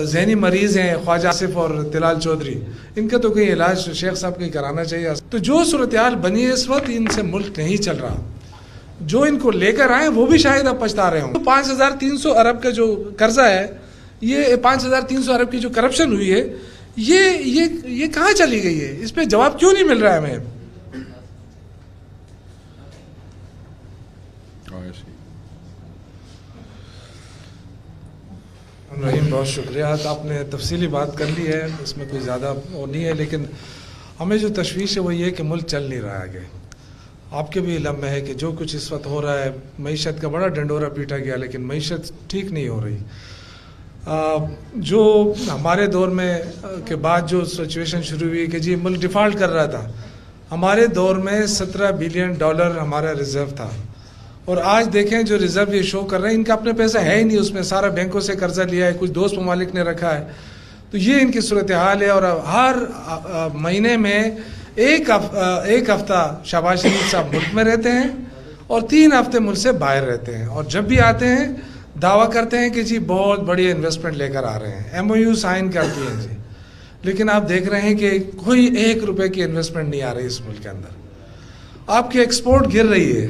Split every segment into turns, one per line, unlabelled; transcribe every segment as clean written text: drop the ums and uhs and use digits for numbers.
ذہنی مریض ہیں خواجہ آصف اور طلال چودھری، ان کا تو کوئی علاج شیخ صاحب کو کرانا چاہیے۔ تو جو صورتحال بنی ہے اس وقت، ان سے ملک نہیں چل رہا۔ جو ان کو لے کر آئے وہ بھی شاید اب پچھتا رہے ہوں۔ 5300 ارب کا جو قرضہ ہے، یہ 5300 ارب کی جو کرپشن ہوئی ہے، یہ کہاں چلی گئی ہے؟ اس پہ جواب کیوں نہیں مل رہا ہے ہمیں؟ رحیم، بہت شکریہ، آپ نے تفصیلی بات کر لی ہے، اس میں کوئی زیادہ وہ نہیں ہے، لیکن ہمیں جو تشویش ہے وہ یہ ہے کہ ملک چل نہیں رہا ہے آگے۔ آپ کے بھی علم میں ہے کہ جو کچھ اس وقت ہو رہا ہے، معیشت کا بڑا ڈنڈورا پیٹا گیا، لیکن معیشت ٹھیک نہیں ہو رہی۔ جو ہمارے دور میں کے بعد جو سچویشن شروع ہوئی کہ جی ملک ڈیفالٹ کر رہا تھا، ہمارے دور میں $17 بلین ہمارا ریزرو تھا، اور آج دیکھیں جو ریزرو یہ شو کر رہے ہیں، ان کا اپنے پیسہ ہے ہی نہیں، اس میں سارا بینکوں سے قرضہ لیا ہے، کچھ دوست ممالک نے رکھا ہے۔ تو یہ ان کی صورتحال ہے، اور ہر مہینے میں ایک ہفتہ شہباز شریف صاحب ملک میں رہتے ہیں اور 3 ہفتے ملک سے باہر رہتے ہیں، اور جب بھی آتے ہیں دعویٰ کرتے ہیں کہ جی بہت بڑی انویسٹمنٹ لے کر آ رہے ہیں، MOU سائن کرتی ہیں جی، لیکن آپ دیکھ رہے ہیں کہ کوئی $1 کی انویسٹمنٹ نہیں آ رہی اس ملک کے اندر۔ آپ کی ایکسپورٹ گر رہی ہے،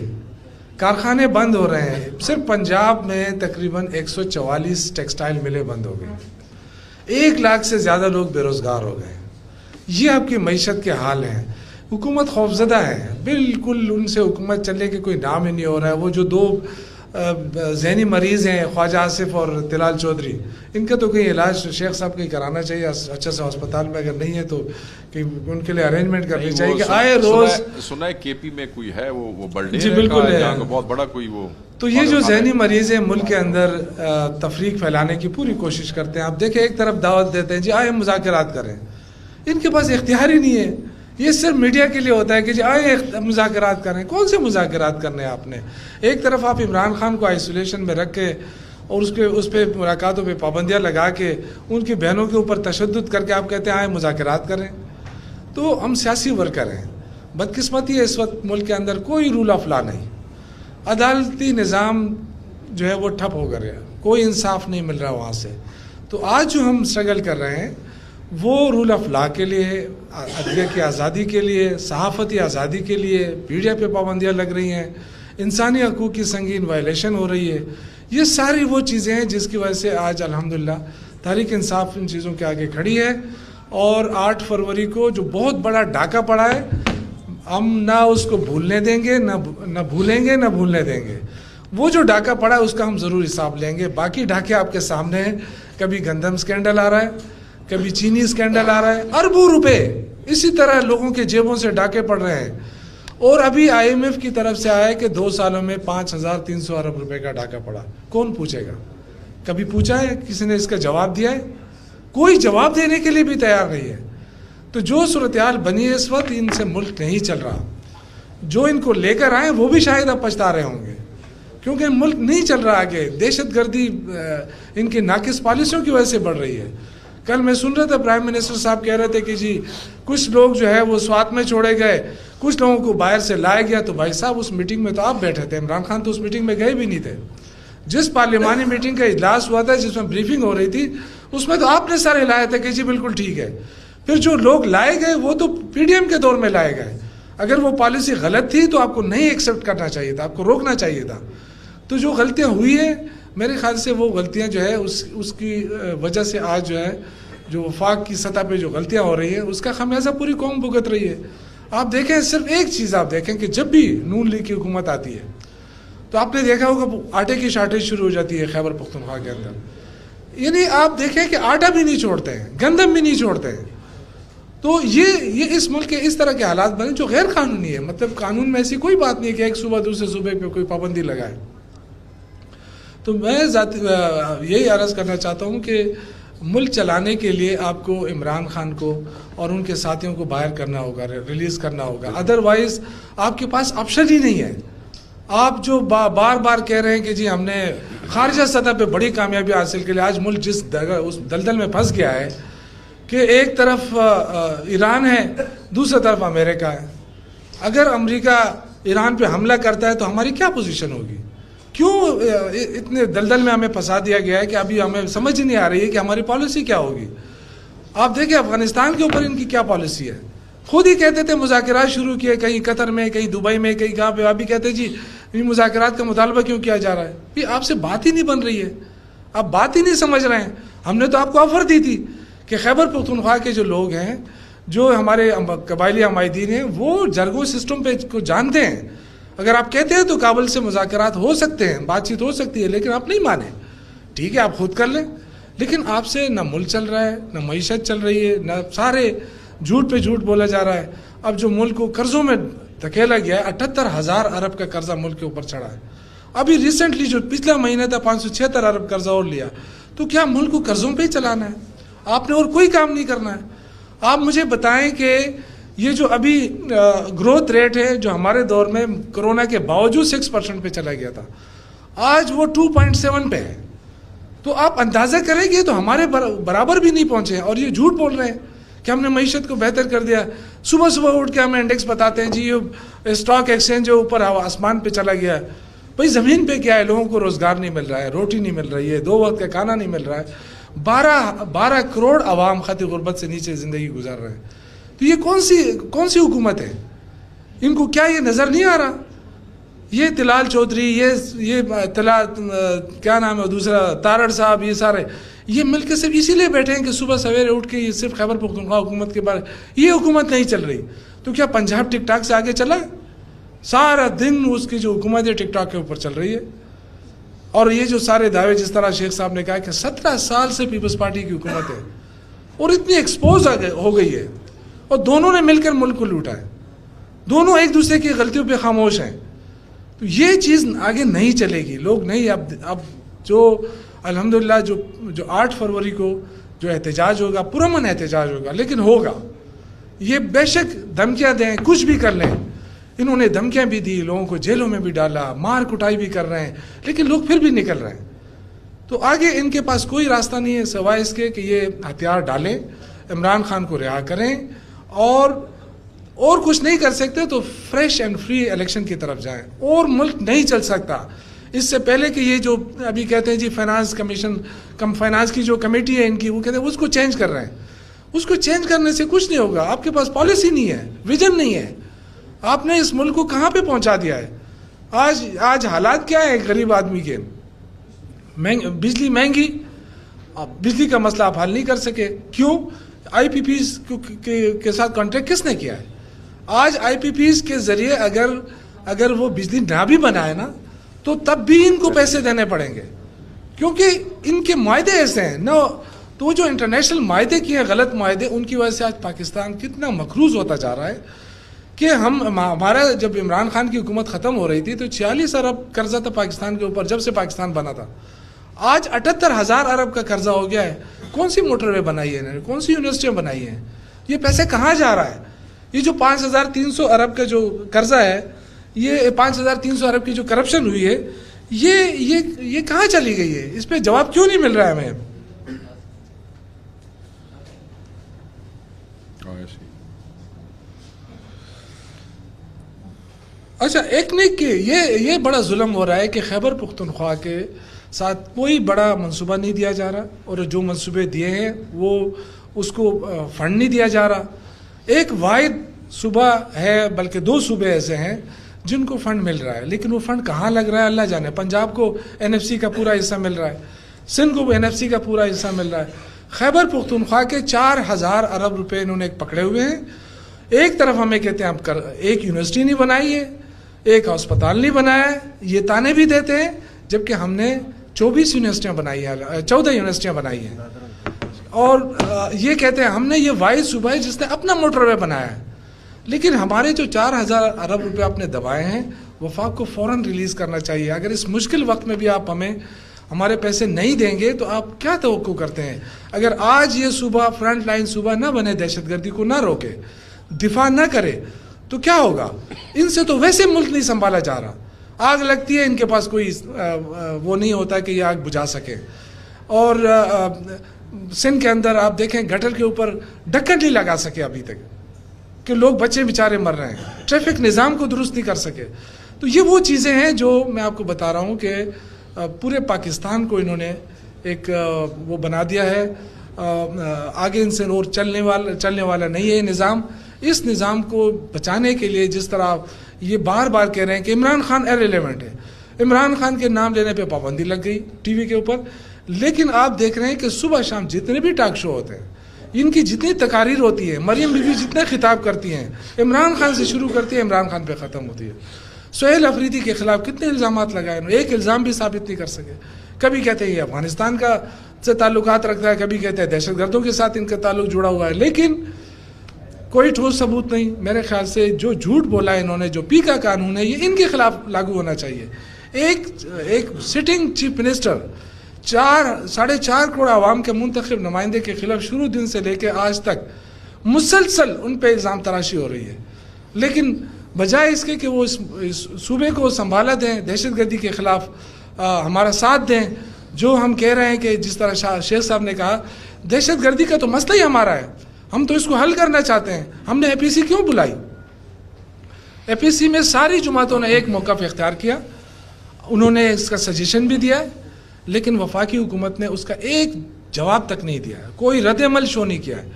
کارخانے بند ہو رہے ہیں، صرف پنجاب میں تقریباً 144 ٹیکسٹائل ملیں بند ہو گئی، 1 لاکھ سے زیادہ لوگ بے روزگار ہو گئے۔ یہ آپ کی معیشت کے حال ہیں۔ حکومت خوفزدہ ہے، بالکل ان سے حکومت چلنے کے کوئی نام ہی نہیں ہو رہا ہے۔ وہ جو 2 ذہنی مریض ہیں خواجہ آصف اور طلال چودھری، ان کا تو کوئی علاج شیخ صاحب کو کرانا چاہیے اچھا سا ہسپتال میں، اگر نہیں ہے تو کہ ان کے لیے ارینجمنٹ کرنی چاہیے کہ آئے روز۔
سنا ہے KP میں کوئی ہے وہ بلڈے
جی بالکل ہے،
بہت بڑا کوئی وہ۔
تو یہ جو ذہنی مریض ہیں ملک کے اندر تفریق پھیلانے کی پوری کوشش کرتے ہیں۔ آپ دیکھیں ایک طرف دعوت دیتے ہیں جی آئے مذاکرات کریں، ان کے پاس اختیار ہی نہیں ہے، یہ صرف میڈیا کے لیے ہوتا ہے کہ جی آئے مذاکرات کریں۔ کون سے مذاکرات کرنے ہیں آپ نے؟ ایک طرف آپ عمران خان کو آئسولیشن میں رکھ کے اور اس پہ ملاقاتوں پہ پابندیاں لگا کے ان کی بہنوں کے اوپر تشدد کر کے آپ کہتے ہیں آئے مذاکرات کریں۔ تو ہم سیاسی ورکر ہیں، بدقسمتی ہے اس وقت ملک کے اندر کوئی رول آف لا نہیں، عدالتی نظام جو ہے وہ ٹھپ ہو گیا، کوئی انصاف نہیں مل رہا وہاں سے۔ تو آج جو ہم اسٹرگل کر رہے ہیں وہ رول آف لا کے لیے، عدلیہ کی آزادی کے لیے، صحافتی آزادی کے لیے، میڈیا پہ پابندیاں لگ رہی ہیں، انسانی حقوق کی سنگین وائلیشن ہو رہی ہے۔ یہ ساری وہ چیزیں ہیں جس کی وجہ سے آج الحمدللہ تحریک انصاف ان چیزوں کے آگے کھڑی ہے، اور 8 فروری کو جو بہت بڑا ڈاکہ پڑا ہے، ہم نہ اس کو بھولنے دیں گے، نہ بھولیں گے، نہ بھولنے دیں گے۔ وہ جو ڈاکہ پڑا ہے اس کا ہم ضرور حساب لیں گے۔ باقی ڈاکے آپ کے سامنے ہیں، کبھی گندم سکینڈل آ رہا ہے، کبھی چینی سکینڈل آ رہا ہے، اربوں روپے اسی طرح لوگوں کے جیبوں سے ڈاکے پڑ رہے ہیں۔ اور ابھی IMF کی طرف سے آیا ہے کہ 2 سالوں میں 5300 ارب روپے کا ڈاکہ پڑا۔ کون پوچھے گا؟ کبھی پوچھا ہے کسی نے اس کا جواب دیا ہے؟ کوئی جواب دینے کے لیے بھی تیار نہیں ہے۔ تو جو صورتحال بنی ہے اس وقت، ان سے ملک نہیں چل رہا۔ جو ان کو لے کر آئے وہ بھی شاید اب پچھتا رہے ہوں گے، کیونکہ ملک نہیں چل رہا آگے۔ دہشت گردی ان کی ناقص پالیسیوں کی وجہ سے بڑھ رہی ہے۔ کل میں سن رہا تھا پرائم منسٹر صاحب کہہ رہے تھے کہ جی کچھ لوگ جو ہے وہ سوات میں چھوڑے گئے، کچھ لوگوں کو باہر سے لایا گیا۔ تو بھائی صاحب اس میٹنگ میں تو آپ بیٹھے تھے، عمران خان تو اس میٹنگ میں گئے بھی نہیں تھے۔ جس پارلیمانی میٹنگ کا اجلاس ہوا تھا، جس میں بریفنگ ہو رہی تھی، اس میں تو آپ نے سارے لائے تھے کہ جی بالکل ٹھیک ہے۔ پھر جو لوگ لائے گئے وہ تو PDM کے دور میں لائے گئے۔ اگر وہ پالیسی غلط تھی تو آپ کو نہیں ایکسیپٹ کرنا چاہیے تھا، آپ کو روکنا چاہیے تھا۔ تو جو غلطیاں ہوئی ہیں میرے خیال سے وہ غلطیاں جو ہے اس کی وجہ سے آج جو ہے جو وفاق کی سطح پہ جو غلطیاں ہو رہی ہیں اس کا خمیازہ پوری قوم بھگت رہی ہے۔ آپ دیکھیں، صرف ایک چیز آپ دیکھیں کہ جب بھی نون لیگ کی حکومت آتی ہے تو آپ نے دیکھا ہوگا آٹے کی شارٹیج شروع ہو جاتی ہے خیبر پختونخوا کے اندر۔ یعنی آپ دیکھیں کہ آٹا بھی نہیں چھوڑتے ہیں، گندم بھی نہیں چھوڑتے ہیں۔ تو یہ اس ملک کے اس طرح کے حالات بنے جو غیر قانونی ہے۔ مطلب قانون میں ایسی کوئی بات نہیں ہے کہ ایک صوبہ دوسرے صوبے پہ کوئی پابندی لگائے۔ تو میں یہی عرض کرنا چاہتا ہوں کہ ملک چلانے کے لیے آپ کو عمران خان کو اور ان کے ساتھیوں کو باہر کرنا ہوگا، ریلیز کرنا ہوگا، ادروائز آپ کے پاس آپشن ہی نہیں ہے۔ آپ جو بار بار کہہ رہے ہیں کہ جی ہم نے خارجہ سطح پہ بڑی کامیابی حاصل کے لیے، آج ملک جس اس دلدل میں پھنس گیا ہے کہ ایک طرف ایران ہے، دوسری طرف امریکہ ہے۔ اگر امریکہ ایران پہ حملہ کرتا ہے تو ہماری کیا پوزیشن ہوگی؟ کیوں اتنے دلدل میں ہمیں پھنسا دیا گیا ہے کہ ابھی ہمیں سمجھ نہیں آ رہی ہے کہ ہماری پالیسی کیا ہوگی. آپ دیکھیں افغانستان کے اوپر ان کی کیا پالیسی ہے. خود ہی کہتے تھے مذاکرات شروع کیے, کہیں قطر میں, کہیں دبئی میں, کہیں کہاں پہ. ابھی کہتے جی یہ مذاکرات کا مطالبہ کیوں کیا جا رہا ہے. بھی آپ سے بات ہی نہیں بن رہی ہے, آپ بات ہی نہیں سمجھ رہے ہیں. ہم نے تو آپ کو آفر دی تھی کہ خیبر پختونخوا کے جو لوگ ہیں, جو ہمارے قبائلی عمائدین ہیں, وہ جرگو سسٹم پہ کو جانتے ہیں. اگر آپ کہتے ہیں تو کابل سے مذاکرات ہو سکتے ہیں, بات چیت ہو سکتی ہے, لیکن آپ نہیں مانے. ٹھیک ہے, آپ خود کر لیں, لیکن آپ سے نہ ملک چل رہا ہے, نہ معیشت چل رہی ہے, نہ سارے جھوٹ پہ جھوٹ بولا جا رہا ہے. اب جو ملک کو قرضوں میں دھکیلا گیا ہے, 78,000 ارب کا قرضہ ملک کے اوپر چڑھا ہے. ابھی ریسنٹلی جو پچھلا مہینہ تھا 576 ارب قرضہ اور لیا. تو کیا ملک کو قرضوں پہ ہی چلانا ہے؟ آپ نے اور کوئی کام نہیں کرنا ہے. آپ مجھے بتائیں کہ یہ جو ابھی گروتھ ریٹ ہے جو ہمارے دور میں کرونا کے باوجود 6% پہ چلا گیا تھا, آج وہ 2.7 پہ ہے. تو آپ اندازہ کریں گے تو ہمارے برابر بھی نہیں پہنچے ہیں, اور یہ جھوٹ بول رہے ہیں کہ ہم نے معیشت کو بہتر کر دیا. صبح صبح اٹھ کے ہمیں انڈیکس بتاتے ہیں جی یہ اسٹاک ایکسچینج جو اوپر آسمان پہ چلا گیا ہے. بھائی زمین پہ کیا ہے, لوگوں کو روزگار نہیں مل رہا ہے, روٹی نہیں مل رہی ہے, 2 وقت کا کھانا نہیں مل رہا ہے. 12 کروڑ عوام خط غربت سے نیچے زندگی گزار رہے ہیں. تو یہ کون سی حکومت ہے؟ ان کو کیا یہ نظر نہیں آ رہا؟ یہ طلال چودھری, یہ کیا نام ہے دوسرا, تارڑ صاحب, یہ سارے یہ مل کے صرف اسی لیے بیٹھے ہیں کہ صبح سویرے اٹھ کے یہ صرف خیبر پختونخوا حکومت کے بارے, یہ حکومت نہیں چل رہی. تو کیا پنجاب ٹک ٹاک سے آگے چلا؟ سارا دن اس کی جو حکومت ہے ٹک ٹاک کے اوپر چل رہی ہے. اور یہ جو سارے دعوے, جس طرح شیخ صاحب نے کہا کہ 17 سال سے پیپلز پارٹی کی حکومت ہے اور اتنی ایکسپوز ہو گئی ہے, اور دونوں نے مل کر ملک کو لوٹا ہے, دونوں ایک دوسرے کی غلطیوں پہ خاموش ہیں. تو یہ چیز آگے نہیں چلے گی. لوگ نہیں, اب جو الحمدللہ جو 8 فروری کو جو احتجاج ہوگا, پرامن احتجاج ہوگا, لیکن ہوگا. یہ بے شک دھمکیاں دیں, کچھ بھی کر لیں. انہوں نے دھمکیاں بھی دی, لوگوں کو جیلوں میں بھی ڈالا, مار کٹائی بھی کر رہے ہیں, لیکن لوگ پھر بھی نکل رہے ہیں. تو آگے ان کے پاس کوئی راستہ نہیں ہے سوائے اس کے کہ یہ ہتھیار ڈالیں, عمران خان کو رہا کریں, اور کچھ نہیں کر سکتے تو فریش اینڈ فری الیکشن کی طرف جائیں. اور ملک نہیں چل سکتا. اس سے پہلے کہ یہ جو ابھی کہتے ہیں جی فائنانس کمیشن, فائنانس کی جو کمیٹی ہے ان کی, وہ کہتے ہیں اس کو چینج کر رہے ہیں. اس کو چینج کرنے سے کچھ نہیں ہوگا. آپ کے پاس پالیسی نہیں ہے, ویژن نہیں ہے. آپ نے اس ملک کو کہاں پہ پہنچا دیا ہے. آج حالات کیا ہے غریب آدمی کے؟ بجلی مہنگی, بجلی کا مسئلہ آپ حل نہیں کر سکے. کیوں؟ آئی پی پیز کے ساتھ کانٹریکٹ کس نے کیا ہے؟ آج آئی پی پیز کے ذریعے اگر وہ بجلی نہ بھی بنائے نا, تو تب بھی ان کو پیسے دینے پڑیں گے, کیونکہ ان کے معاہدے ایسے ہیں نا. تو وہ جو انٹرنیشنل معاہدے کیے ہیں, غلط معاہدے, ان کی وجہ سے آج پاکستان کتنا مقروض ہوتا جا رہا ہے کہ ہمارا جب عمران خان کی حکومت ختم ہو رہی تھی تو 46 ارب قرضہ تھا پاکستان کے اوپر, جب سے پاکستان بنا تھا. آج 78,000 ارب کا قرضہ ہو گیا ہے. کون سی موٹر وے بنائی ہے انہوں نے, کون سی یونیورسٹیاں بنائی ہیں؟ یہ پیسے کہاں جا رہا ہے؟ یہ جو 5,300 ارب کا جو قرضہ ہے, یہ 5,300 ارب کی جو کرپشن ہوئی ہے, یہ کہاں چلی گئی ہے؟ اس پہ جواب کیوں نہیں مل رہا ہے ہمیں؟ اچھا, ایک نہیں کہ یہ بڑا ظلم ہو رہا ہے کہ خیبر پختونخوا کے ساتھ کوئی بڑا منصوبہ نہیں دیا جا رہا, اور جو منصوبے دیے ہیں وہ اس کو فنڈ نہیں دیا جا رہا. ایک واحد صوبہ ہے, بلکہ 2 صوبے ایسے ہیں جن کو فنڈ مل رہا ہے, لیکن وہ فنڈ کہاں لگ رہا ہے اللہ جانے. پنجاب کو NFC کا پورا حصہ مل رہا ہے, سندھ کو NFC کا پورا حصہ مل رہا ہے. خیبر پختونخوا کے 4,000 ارب روپے انہوں نے پکڑے ہوئے ہیں. ایک طرف ہمیں کہتے ہیں آپ ایک یونیورسٹی نہیں بنائی ہے, ایک ہسپتال نہیں بنایا ہے, یہ تانے بھی دیتے ہیں, جبکہ ہم نے 24 یونیورسٹیاں بنائی ہیں, 14 یونیورسٹیاں بنائی ہیں. اور یہ کہتے ہیں ہم نے یہ واحد صوبہ ہے جس نے اپنا موٹر وے بنایا ہے. لیکن ہمارے جو 4,000 ارب روپے آپ نے دبائے ہیں, وفاق کو فوراً ریلیز کرنا چاہیے. اگر اس مشکل وقت میں بھی آپ ہمارے پیسے نہیں دیں گے تو آپ کیا توقع کرتے ہیں؟ اگر آج یہ صوبہ فرنٹ لائن صوبہ نہ بنے, دہشت گردی کو نہ روکے, دفاع نہ کرے, تو کیا ہوگا؟ ان سے تو ویسے ملک نہیں سنبھالا جا رہا. آگ لگتی ہے, ان کے پاس کوئی وہ نہیں ہوتا کہ یہ آگ بجھا سکے. اور سندھ کے اندر آپ دیکھیں گٹر کے اوپر ڈھکن نہیں لگا سکے ابھی تک, کہ لوگ بچے بیچارے مر رہے ہیں. ٹریفک نظام کو درست نہیں کر سکے. تو یہ وہ چیزیں ہیں جو میں آپ کو بتا رہا ہوں کہ پورے پاکستان کو انہوں نے ایک وہ بنا دیا ہے. آگے ان سے اور چلنے والا نہیں ہے یہ نظام. اس نظام کو بچانے کے لیے جس طرح یہ بار بار کہہ رہے ہیں کہ عمران خان ایریلیونٹ ہے, عمران خان کے نام لینے پہ پابندی لگ گئی ٹی وی کے اوپر, لیکن آپ دیکھ رہے ہیں کہ صبح شام جتنے بھی ٹاک شو ہوتے ہیں, ان کی جتنی تقاریر ہوتی ہے, مریم بی بی جتنے خطاب کرتی ہیں, عمران خان سے شروع کرتی ہے, عمران خان پہ ختم ہوتی ہے. سہیل افریدی کے خلاف کتنے الزامات لگائے, ایک الزام بھی ثابت نہیں کر سکے. کبھی کہتے ہیں یہ افغانستان کا سے تعلقات رکھتا ہے, کبھی کہتے ہیں دہشت گردوں کے ساتھ ان کا تعلق جڑا ہوا ہے, لیکن کوئی ٹھوس ثبوت نہیں. میرے خیال سے جو جھوٹ بولا ہے انہوں نے, جو پی کا قانون ہے, یہ ان کے خلاف لاگو ہونا چاہیے. ایک سٹنگ چیف منسٹر 4.5 کروڑ عوام کے منتخب نمائندے کے خلاف شروع دن سے لے کے آج تک مسلسل ان پہ الزام تراشی ہو رہی ہے, لیکن بجائے اس کے کہ وہ اس صوبے کو سنبھالا دیں, دہشت گردی کے خلاف ہمارا ساتھ دیں. جو ہم کہہ رہے ہیں کہ جس طرح شیخ صاحب نے کہا, دہشت گردی کا تو مسئلہ ہی ہمارا ہے, ہم تو اس کو حل کرنا چاہتے ہیں. ہم نے اے پی سی کیوں بلائی؟ اے پی سی میں ساری جماعتوں نے ایک موقف اختیار کیا, انہوں نے اس کا سجیشن بھی دیا ہے, لیکن وفاقی حکومت نے اس کا ایک جواب تک نہیں دیا ہے, کوئی رد عمل شو نہیں کیا ہے.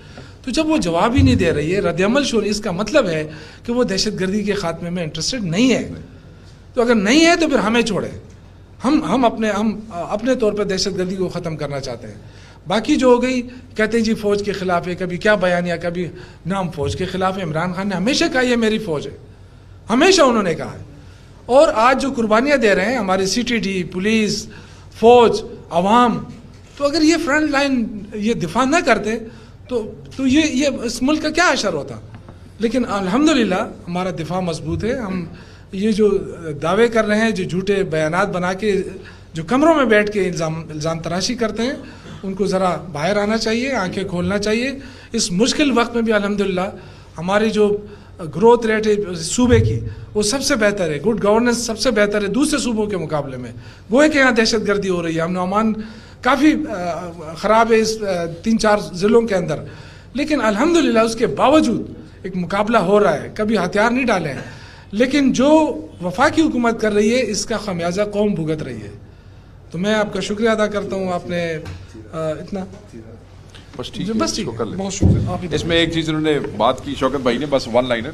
تو جب وہ جواب ہی نہیں دے رہی ہے, رد عمل شو, اس کا مطلب ہے کہ وہ دہشت گردی کے خاتمے میں انٹرسٹڈ نہیں ہے. تو اگر نہیں ہے تو پھر ہمیں چھوڑے, ہم اپنے طور پہ دہشت گردی کو ختم کرنا چاہتے ہیں. باقی جو ہو گئی, کہتے ہیں جی فوج کے خلاف ہے, کبھی کیا بیانیہ, کبھی نام فوج کے خلاف ہے. عمران خان نے ہمیشہ کہا یہ میری فوج ہے, ہمیشہ انہوں نے کہا ہے. اور آج جو قربانیاں دے رہے ہیں ہمارے سی ٹی ڈی, پولیس, فوج, عوام, تو اگر یہ فرنٹ لائن یہ دفاع نہ کرتے تو یہ اس ملک کا کیا اشر ہوتا. لیکن الحمدللہ ہمارا دفاع مضبوط ہے. ہم یہ جو دعوے کر رہے ہیں, جو جھوٹے بیانات بنا کے جو کمروں میں بیٹھ کے الزام تراشی کرتے ہیں, ان کو ذرا باہر آنا چاہیے, آنکھیں کھولنا چاہیے. اس مشکل وقت میں بھی الحمدللہ ہماری جو گروتھ ریٹ ہے صوبے کی وہ سب سے بہتر ہے, گڈ گورننس سب سے بہتر ہے دوسرے صوبوں کے مقابلے میں. گوئے کہ یہاں دہشت گردی ہو رہی ہے, امن و امان کافی خراب ہے اس 3-4 ضلعوں کے اندر, لیکن الحمدللہ اس کے باوجود ایک مقابلہ ہو رہا ہے. کبھی ہتھیار نہیں ڈالے ہیں, لیکن جو وفاقی حکومت کر رہی ہے اس کا خمیازہ قوم بھگت رہی ہے. تو میں آپ کا شکریہ ادا کرتا ہوں, آپ نے اتنا
بس ٹھیک
بس
ہے,
بہت شکریہ.
اس میں ایک چیز انہوں نے بات کی شوکت بھائی نے, بس 1 لائنر